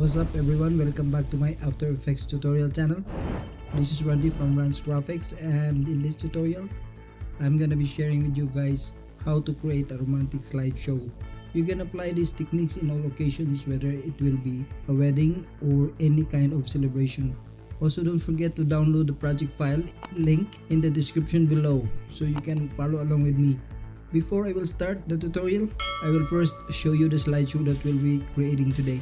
What's up everyone, welcome back to my After Effects tutorial channel. This is Rhandz from Rhandz Graphix, and in this tutorial I'm gonna be sharing with you guys how to create a romantic slideshow. You can apply these techniques in all occasions, whether it will be a wedding or any kind of celebration. Also, don't forget to download the project file, link in the description below, so you can follow along with me. Before I will start the tutorial, I will first show you the slideshow that we'll be creating today.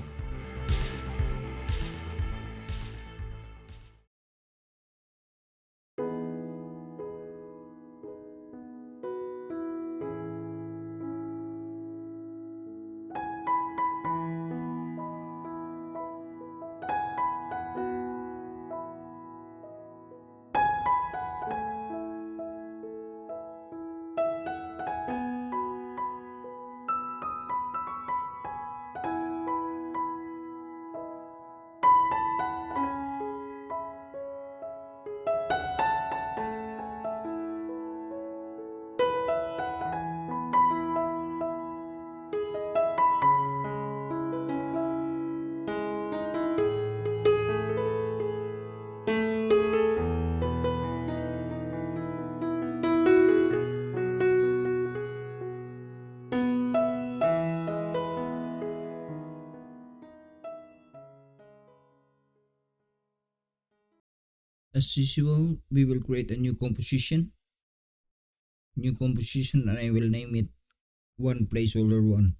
As usual, we will create a new composition, and I will name it one placeholder 1.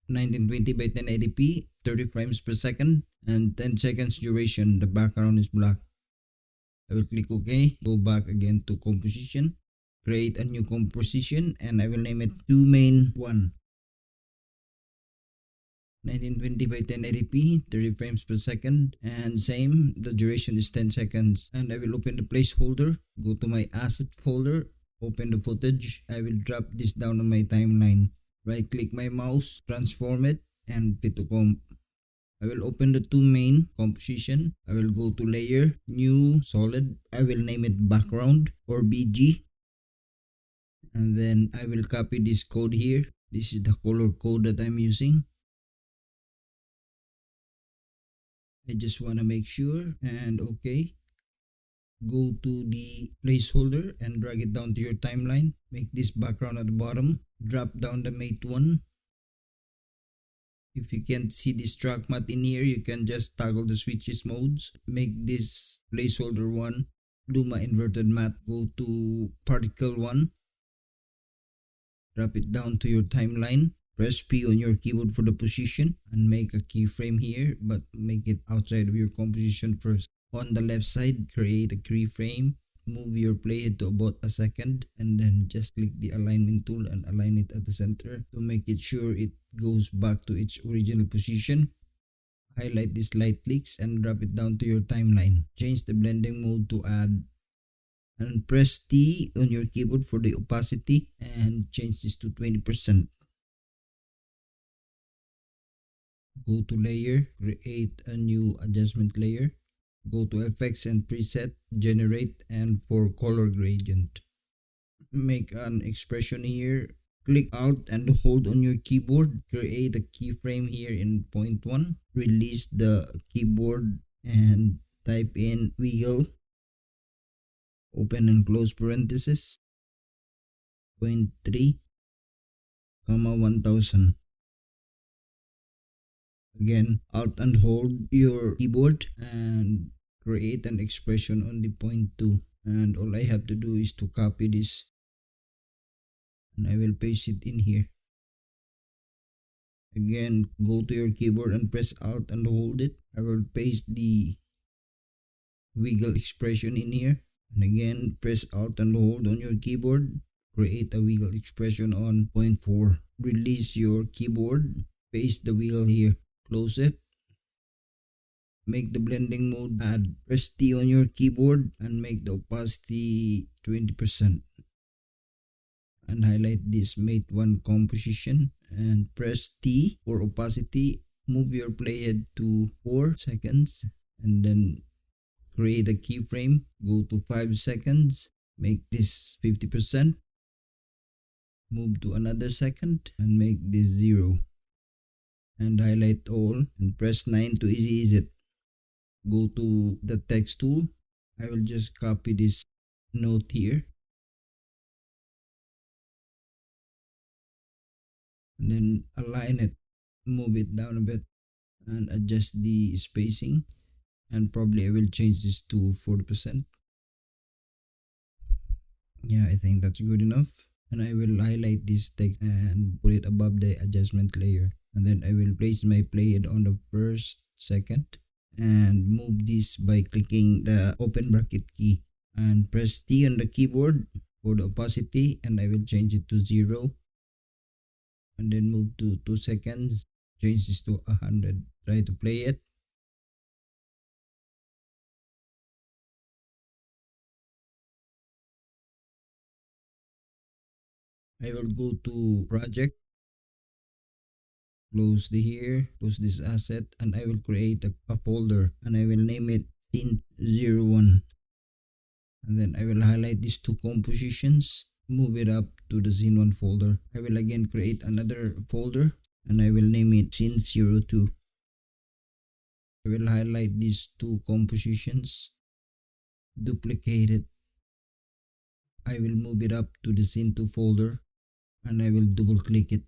(1920 by 1080p, 30 frames per second, and 10 seconds duration. The background is black. I will click OK, go back again to composition, create a new composition, and I will name it 2 main 1. 1920 by 1080p, 30 frames per second, and same, the duration is 10 seconds. And I will open the placeholder, go to my asset folder, open the footage. I will drop this down on my timeline. Right click my mouse, transform it, and fit to comp. I will open the 2 main composition. I will go to layer, new, solid. I will name it background or BG. And then I will copy this code here. This is the color code that I'm using. I just want to make sure, and okay. Go to the placeholder and drag it down to your timeline. Make this background at the bottom. Drop down the mate 1. If you can't see this track matte in here, you can just toggle the switches modes. Make this placeholder 1 Luma inverted matte. Go to particle 1. Drop it down to your timeline. Press P on your keyboard for the position and make a keyframe here, but make it outside of your composition first. On the left side, create a keyframe. Move your playhead to about a second, and then just click the alignment tool and align it at the center to make it sure it goes back to its original position. Highlight these light clicks and drop it down to your timeline. Change the blending mode to add, and press T on your keyboard for the opacity and change this to 20%. Go to layer, create a new adjustment layer. Go to effects and preset, generate, and for color gradient. Make an expression here. Click Alt and hold on your keyboard. Create a keyframe here in point 1. Release the keyboard and type in wiggle. Open and close parenthesis. 0.3, 1000. Again, Alt and hold your keyboard and create an expression on the point 2. And all I have to do is to copy this, and I will paste it in here. Again, go to your keyboard and press Alt and hold it. I will paste the wiggle expression in here. And again, press Alt and hold on your keyboard. Create a wiggle expression on point 4. Release your keyboard. Paste the wiggle here. Close it. Make the blending mode add. Press T on your keyboard and make the opacity 20%. And highlight this mate 1 composition and press T for opacity. Move your playhead to 4 seconds and then create a keyframe. Go to 5 seconds. Make this 50%. Move to another second and make this 0. And highlight all and press 9 to ease it. Go to the text tool. I will just copy this note here. And then align it. Move it down a bit and adjust the spacing. And probably I will change this to 40%. Yeah, I think that's good enough. And I will highlight this text and put it above the adjustment layer. And then I will place my playhead on the first second and move this by clicking the open bracket key and press T on the keyboard for the opacity, and I will change it to 0 and then move to 2 seconds, change this to 100. Try to play it. I will go to project, close this asset, and I will create a folder and I will name it scene01. And then I will highlight these two compositions, move it up to the scene1 folder. I will again create another folder and I will name it scene02. I will highlight these two compositions, duplicate it. I will move it up to the scene2 folder and I will double click it.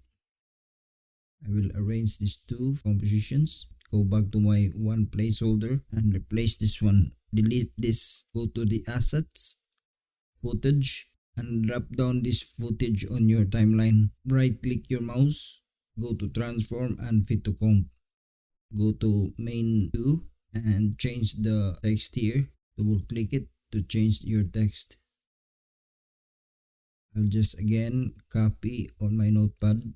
I will arrange these two compositions, go back to my one placeholder and replace this one. Delete this, go to the assets, footage, and drop down this footage on your timeline. Right click your mouse, go to transform and fit to comp. Go to main 2 and change the text here. Double click it to change your text. I'll just again copy on my notepad.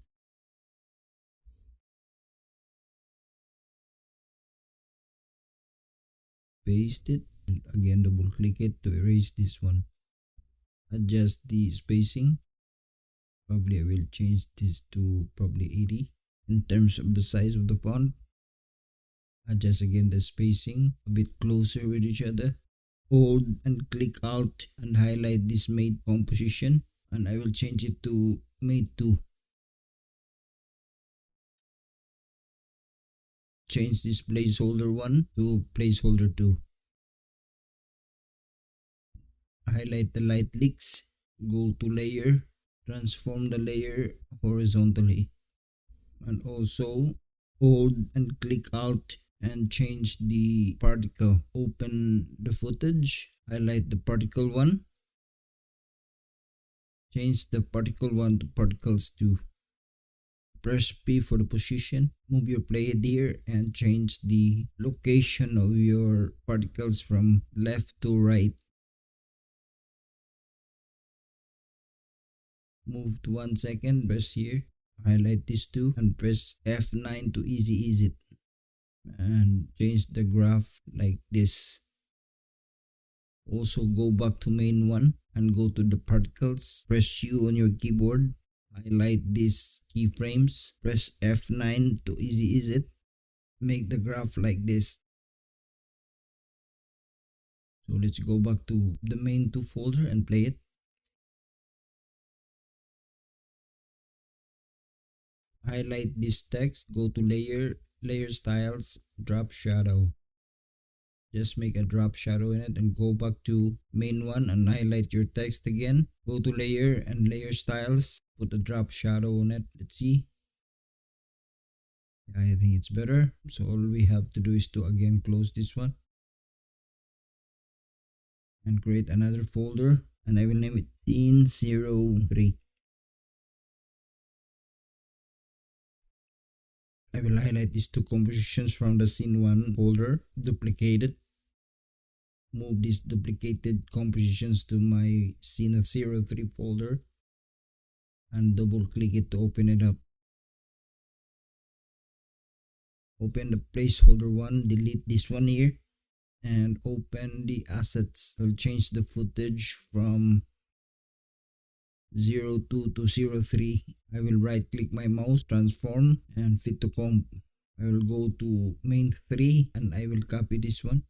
Paste it. Again double click it to erase this one. Adjust the spacing. Probably I will change this to probably 80 in terms of the size of the font. Adjust again the spacing a bit closer with each other. Hold and click Alt and highlight this made composition and I will change it to made 2. Change this placeholder 1 to placeholder 2. Highlight the light leaks, go to layer, transform the layer horizontally, and also hold and click Alt and change the particle. Open the footage, highlight the particle 1, change the particle 1 to particles 2. Press P for the position, move your playhead here and change the location of your particles from left to right. Move to 1 second, press here, highlight these two and press F9 to ease it. And change the graph like this. Also go back to main 1 and go to the particles. Press U on your keyboard. Highlight these keyframes. Press F9 to ease it. Make the graph like this. So let's go back to the main 2 folder and play it. Highlight this text. Go to layer styles, drop shadow. Just make a drop shadow in it and go back to main 1 and highlight your text again. Go to layer and layer styles, put a drop shadow on it. Let's see. I think it's better. So all we have to do is to again close this one and create another folder and I will name it scene03. I will highlight these two compositions from the scene1 folder, duplicate it, move these duplicated compositions to my scene03 folder and double click it to open it up. Open the placeholder 1, delete this one here and open the assets. I'll change the footage from 02 to 03. I will right click my mouse, transform and fit to comp. I will go to main 3 and I will copy this one.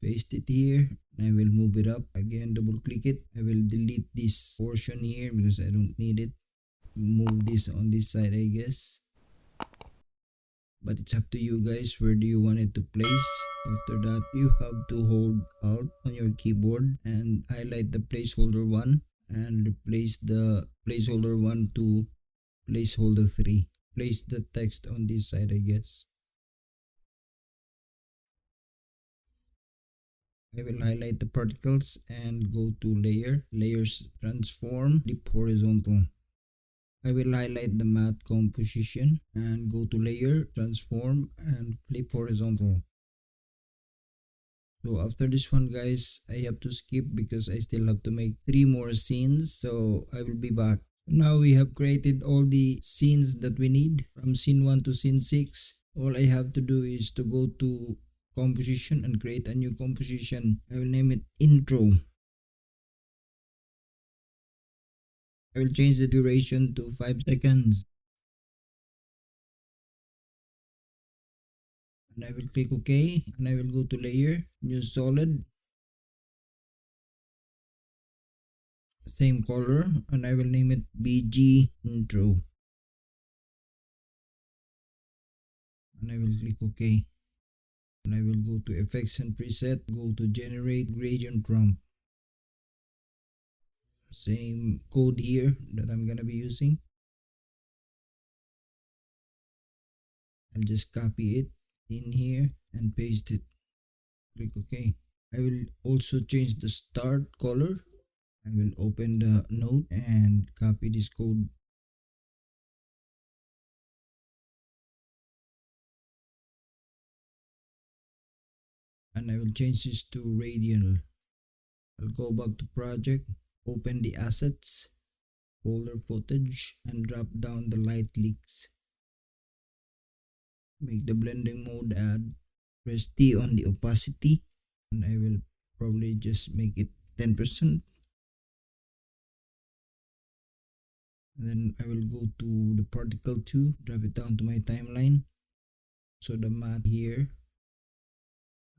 Paste it here. I will move it up. Again, double click it. I will delete this portion here because I don't need it. Move this on this side, I guess. But it's up to you guys. Where do you want it to place? After that, you have to hold Alt on your keyboard and highlight the placeholder 1 and replace the placeholder 1 to placeholder 3. Place the text on this side, I guess. I will highlight the particles and go to layer, layers transform, flip horizontal. I will highlight the matte composition and go to layer, transform and flip horizontal. So after this one guys, I have to skip because I still have to make 3 more scenes, so I will be back. Now we have created all the scenes that we need from scene 1 to scene 6. All I have to do is to go to composition and create a new composition. I will name it intro. I will change the duration to 5 seconds. And I will click OK and I will go to layer, new solid, same color, and I will name it BG intro. And I will click OK. And I will go to effects and preset, go to generate gradient ramp. Same code here that I'm gonna be using. I'll just copy it in here and paste it. Click OK. I will also change the start color. I will open the node and copy this code. And I will change this to radial. I'll go back to project, open the assets, folder footage, and drop down the light leaks. Make the blending mode add, press T on the opacity, and I will probably just make it 10%. Then I will go to the particle 2, drop it down to my timeline. So the matte here,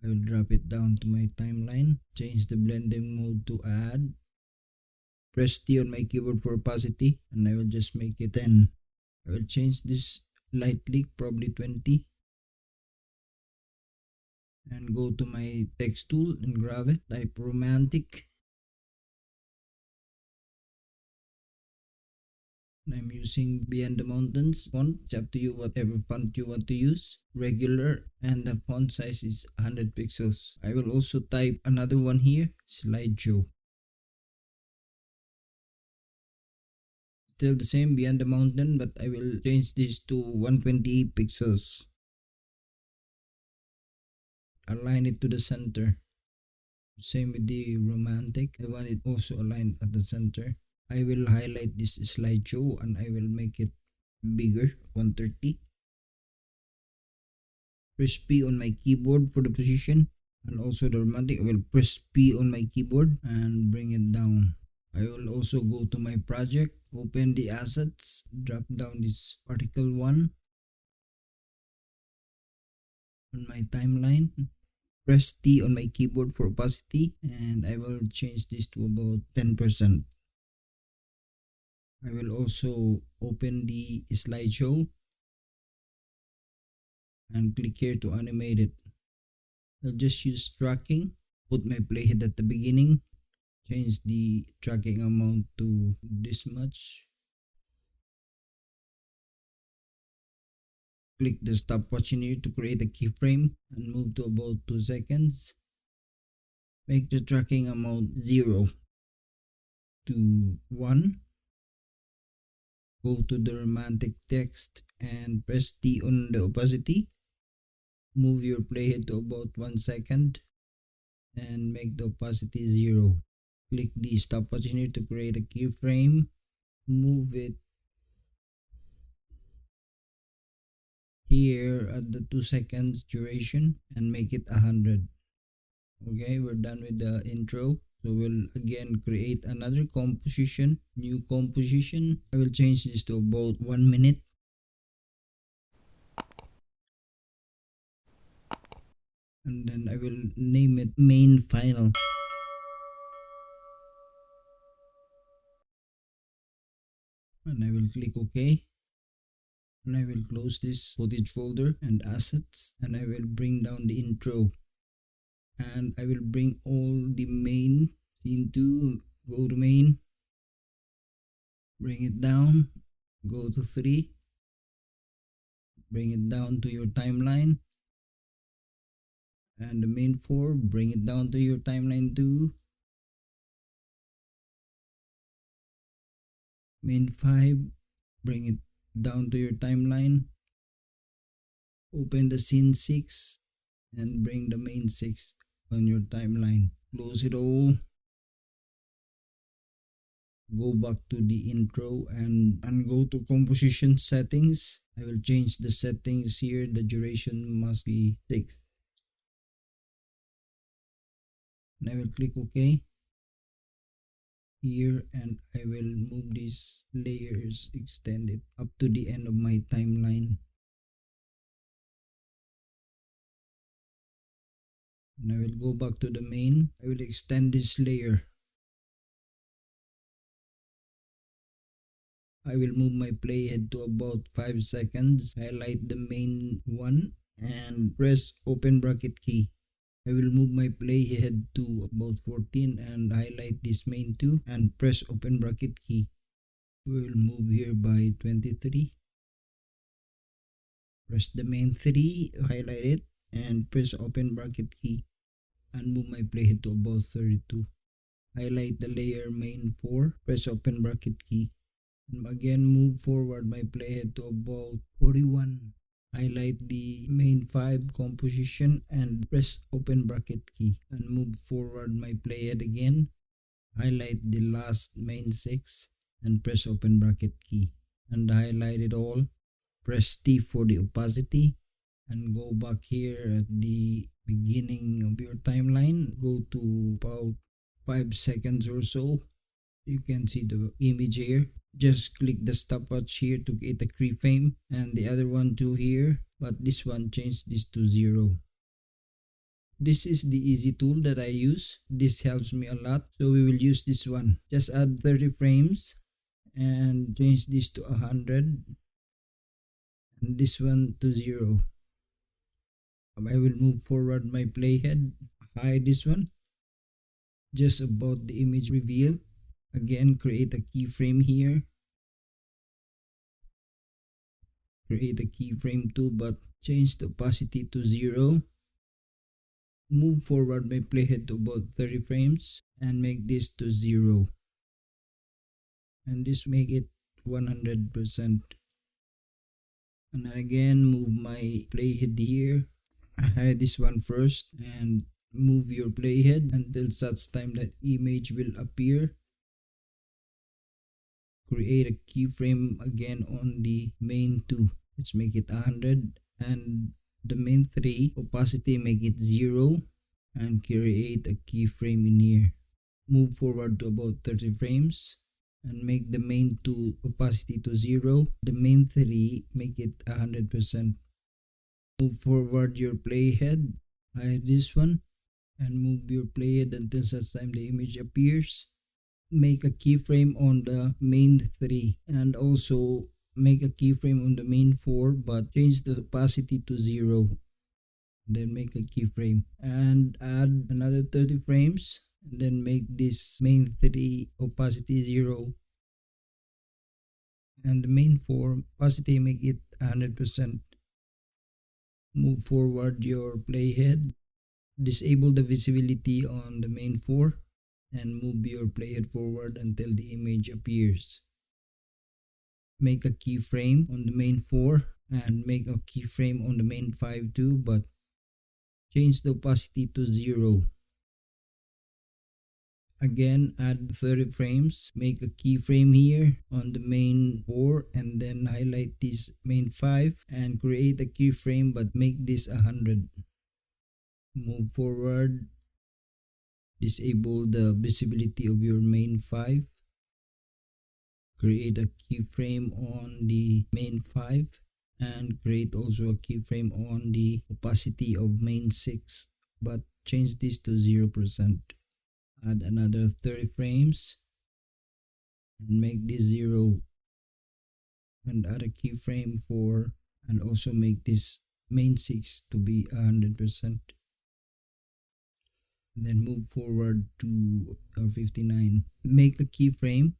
I will drop it down to my timeline. Change the blending mode to add. Press T on my keyboard for opacity and I will just make it 10. I will change this light leak, probably 20. And go to my text tool in Graphix, type romantic. I'm using Beyond the Mountains font. It's up to you whatever font you want to use. Regular, and the font size is 100 pixels. I will also type another one here, Slideshow. Still the same, Beyond the Mountain, but I will change this to 128 pixels. Align it to the center. Same with the romantic. I want it also aligned at the center. I will highlight this slideshow and I will make it bigger, 130. Press P on my keyboard for the position, and also the romantic. I will press P on my keyboard and bring it down. I will also go to my project, open the assets, drop down this particle 1 on my timeline. Press T on my keyboard for opacity and I will change this to about 10%. I will also open the slideshow and click here to animate it. I'll just use tracking, put my playhead at the beginning, change the tracking amount to this much. Click the stopwatch in here to create a keyframe and move to about 2 seconds. Make the tracking amount 0 to 1. Go to the romantic text and press T on the opacity. Move your playhead to about 1 second and make the opacity 0. Click the stopwatch in here to create a keyframe. Move it here at the 2 seconds duration and make it 100. Okay, we're done with the intro. So we'll again create another composition, new composition. I will change this to about 1 minute. and then I will name it main final. And I will click OK. And I will close this footage folder and assets, and I will bring down the intro, and I will bring all the main scene 2, go to main, bring it down, go to 3, bring it down to your timeline, and the main 4, bring it down to your timeline 2, main 5, bring it down to your timeline, open the scene 6 and bring the main 6 on your timeline, close it all, go back to the intro and go to composition settings. I will change the settings here, the duration must be 6, and I will click OK here, and I will move these layers, extend it up to the end of my timeline, and I will go back to the main. I will extend this layer. I will move my playhead to about 5 seconds, highlight the main one and press open bracket key. I will move my playhead to about 14 and highlight this main 2 and press open bracket key. We will move here by 23. Press the main 3, highlight it and press open bracket key and move my playhead to about 32. Highlight the layer main 4, press open bracket key. And again move forward my playhead to about 41. Highlight the main 5 composition and press open bracket key and move forward my playhead again. Highlight the last main 6 and press open bracket key and highlight it all. Press T for the opacity and go back here at the beginning of your timeline. Go to about 5 seconds or so. You can see the image here. Just click the stopwatch here to get a keyframe and the other one too here, but this one change this to 0. This is the easy tool that I use. This helps me a lot, so we will use this one. Just add 30 frames and change this to 100 and this one to 0. I will move forward my playhead, hide this one just about the image reveal. Again, create a keyframe here. Create a keyframe too, but change the opacity to 0. Move forward my playhead to about 30 frames and make this to 0. And this make it 100%. And again, move my playhead here. Hide this one first and move your playhead until such time that image will appear. Create a keyframe again on the main 2. Let's make it 100 and the main 3 opacity make it 0 and create a keyframe in here. Move forward to about 30 frames and make the main 2 opacity to 0. The main 3 make it 100%. Move forward your playhead, hide this one and move your playhead until such time the image appears. Make a keyframe on the main 3 and also make a keyframe on the main 4, but change the opacity to 0. Then make a keyframe and add another 30 frames and then make this main 3 opacity 0 and the main 4 opacity make it 100%. Move forward your playhead, disable the visibility on the main 4 and move your playhead forward until the image appears. Make a keyframe on the main 4 and make a keyframe on the main 5 too, but change the opacity to 0. Again, add 30 frames, make a keyframe here on the main 4 and then highlight this main 5 and create a keyframe but make this 100. Move forward. Disable the visibility of your main 5. Create a keyframe on the main 5 and create also a keyframe on the opacity of main 6. but change this to 0%. Add another 30 frames and make this 0, and add a keyframe 4, and also make this main 6 to be 100%. Then move forward to 59. Make a keyframe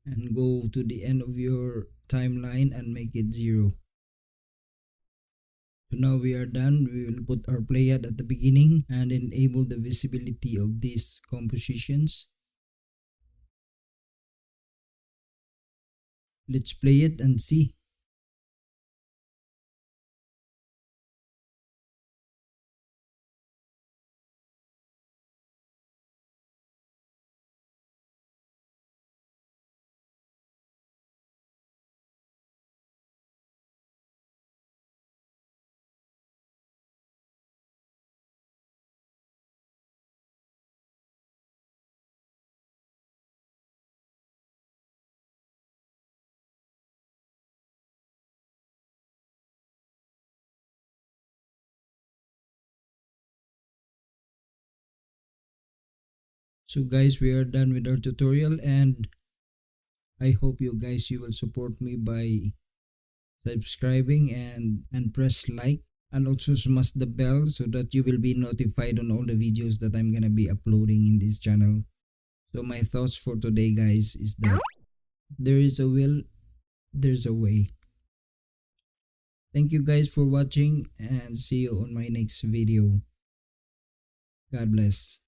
and go to the end of your timeline and make it 0. So now we are done. We will put our playhead at the beginning and enable the visibility of these compositions. Let's play it and see. So guys, we are done with our tutorial, and I hope you will support me by subscribing and press like, and also smash the bell so that you will be notified on all the videos that I'm gonna be uploading in this channel. So my thoughts for today, guys, is that there is a will, there's a way. Thank you guys for watching, and see you on my next video. God bless.